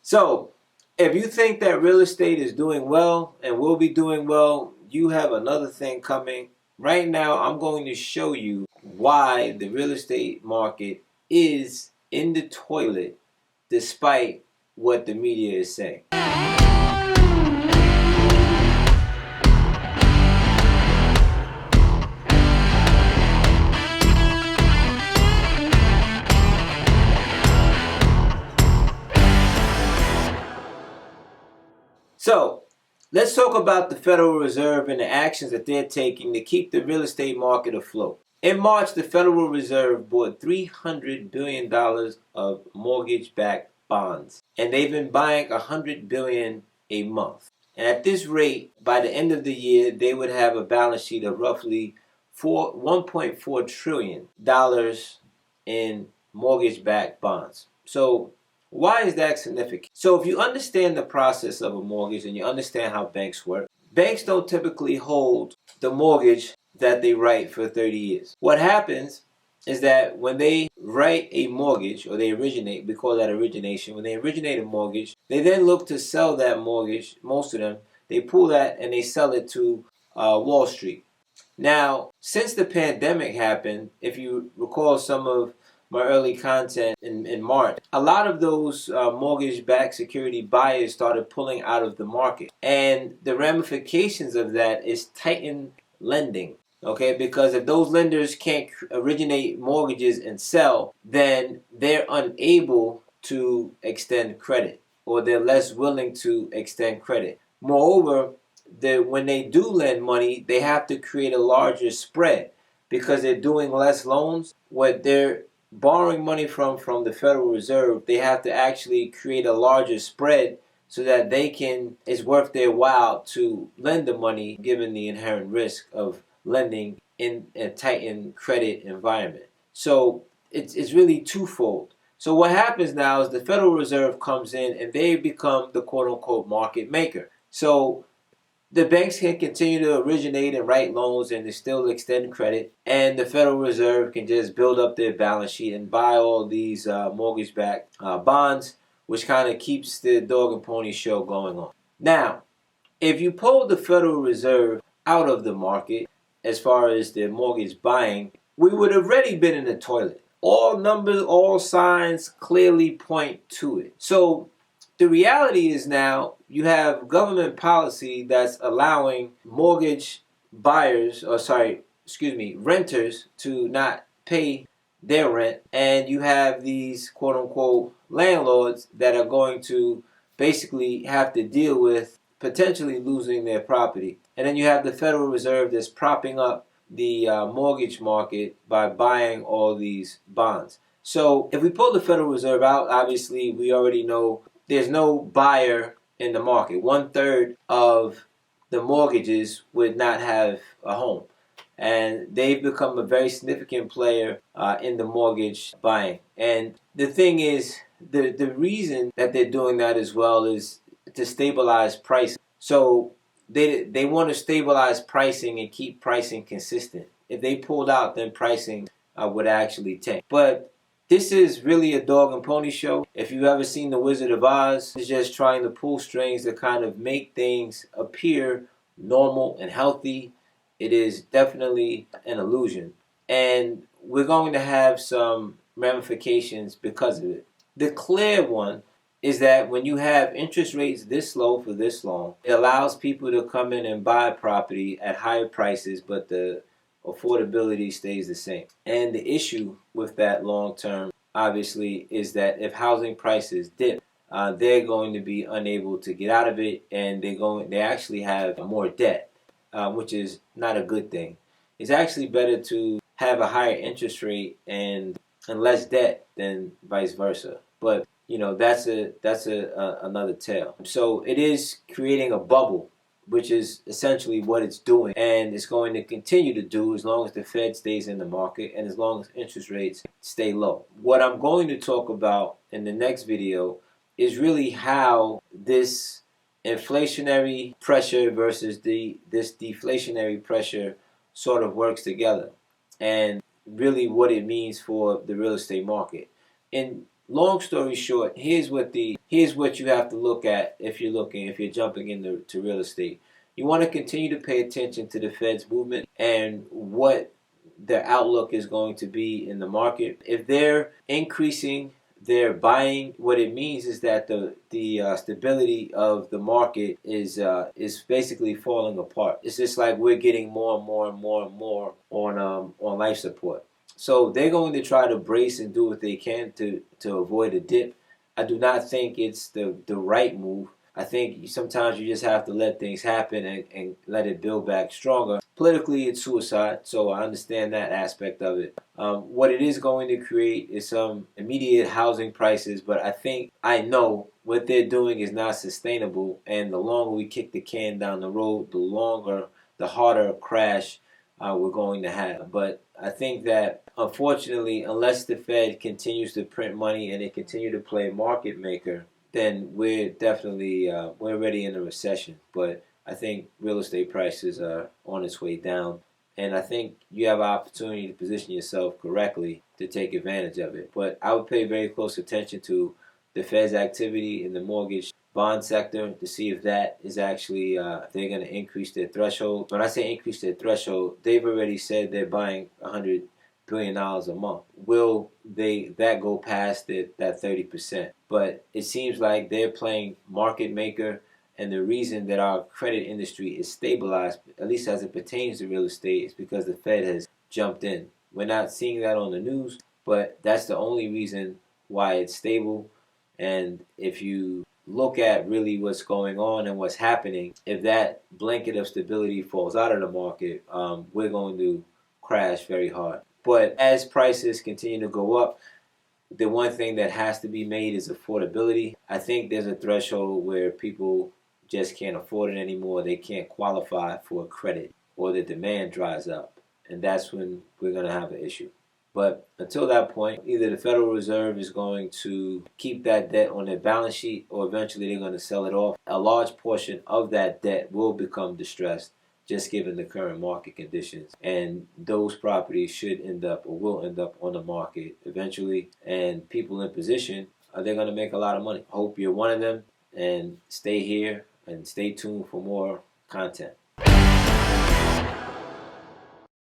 So, if you think that real estate is doing well and will be doing well, you have another thing coming. Right now, I'm going to show you why the real estate market is in the toilet despite what the media is saying. So, let's talk about the Federal Reserve and the actions that they're taking to keep the real estate market afloat. In March, the Federal Reserve bought $300 billion of mortgage-backed bonds, and they've been buying $100 billion a month. And at this rate, by the end of the year, they would have a balance sheet of roughly $1.4 trillion in mortgage-backed bonds. So, why is that significant? So if you understand the process of a mortgage and you understand how banks work, banks don't typically hold the mortgage that they write for 30 years. What happens is that when they write a mortgage, or they originate, we call that origination, when they originate a mortgage, they then look to sell that mortgage, most of them, they pull that and they sell it to Wall Street. Now, since the pandemic happened, if you recall some of my early content in March, a lot of those mortgage-backed security buyers started pulling out of the market. And the ramifications of that is tightened lending, okay? Because if those lenders can't originate mortgages and sell, then they're unable to extend credit, or they're less willing to extend credit. Moreover, when they do lend money, they have to create a larger spread because they're doing less loans. What they're borrowing money from the Federal Reserve, they have to actually create a larger spread so that it's worth their while to lend the money given the inherent risk of lending in a tightened credit environment. So it's really twofold. So what happens now is the Federal Reserve comes in and they become the quote-unquote market maker. So the banks can continue to originate and write loans and they still extend credit, and the Federal Reserve can just build up their balance sheet and buy all these mortgage-backed bonds, which kind of keeps the dog and pony show going on. Now, if you pull the Federal Reserve out of the market as far as the mortgage buying, we would have already been in the toilet. All numbers, all signs clearly point to it. So the reality is now you have government policy that's allowing renters to not pay their rent, and you have these quote-unquote landlords that are going to basically have to deal with potentially losing their property. And then you have the Federal Reserve that's propping up the mortgage market by buying all these bonds. So if we pull the Federal Reserve out, obviously we already know there's no buyer in the market. 1/3 of the mortgages would not have a home. And they've become a very significant player in the mortgage buying. And the thing is, the reason that they're doing that as well is to stabilize pricing. So they want to stabilize pricing and keep pricing consistent. If they pulled out, then pricing would actually tank. But this is really a dog and pony show. If you've ever seen The Wizard of Oz, it's just trying to pull strings to kind of make things appear normal and healthy. It is definitely an illusion. And we're going to have some ramifications because of it. The clear one is that when you have interest rates this low for this long, it allows people to come in and buy property at higher prices, but the affordability stays the same. And the issue with that long term, obviously, is that if housing prices dip, they're going to be unable to get out of it, and they actually have more debt, which is not a good thing. It's actually better to have a higher interest rate and less debt than vice versa. But that's another tale. So it is creating a bubble, which is essentially what it's doing, and it's going to continue to do as long as the Fed stays in the market and as long as interest rates stay low. What I'm going to talk about in the next video is really how this inflationary pressure versus this deflationary pressure sort of works together, and really what it means for the real estate market. In long story short, here's what you have to look at if you're jumping into real estate. You want to continue to pay attention to the Fed's movement and what their outlook is going to be in the market. If they're increasing their buying, what it means is that the stability of the market is basically falling apart. It's just like we're getting more and more and more and more on life support. So they're going to try to brace and do what they can to avoid a dip. I do not think it's the right move. I think sometimes you just have to let things happen and let it build back stronger. Politically, it's suicide, so I understand that aspect of it. What it is going to create is some immediate housing prices, but I know what they're doing is not sustainable, and the longer we kick the can down the road, the harder crash we're going to have. But I think that, unfortunately, unless the Fed continues to print money and they continue to play market maker, then we're already in a recession. But I think real estate prices are on its way down, and I think you have an opportunity to position yourself correctly to take advantage of it. But I would pay very close attention to the Fed's activity in the mortgage bond sector to see if that is actually if they're going to increase their threshold. When I say increase their threshold, they've already said they're buying $100 billion a month. Will that go past that 30%? But it seems like they're playing market maker, and the reason that our credit industry is stabilized, at least as it pertains to real estate, is because the Fed has jumped in. We're not seeing that on the news, but that's the only reason why it's stable. And if you look at really what's going on and what's happening, if that blanket of stability falls out of the market, we're going to crash very hard. But as prices continue to go up, the one thing that has to be made is affordability. I think there's a threshold where people just can't afford it anymore. They can't qualify for credit, or the demand dries up. And that's when we're going to have an issue. But until that point, either the Federal Reserve is going to keep that debt on their balance sheet, or eventually they're going to sell it off. A large portion of that debt will become distressed, just given the current market conditions. And those properties should end up, or will end up, on the market eventually. And people in position, they're going to make a lot of money. Hope you're one of them, and stay here and stay tuned for more content.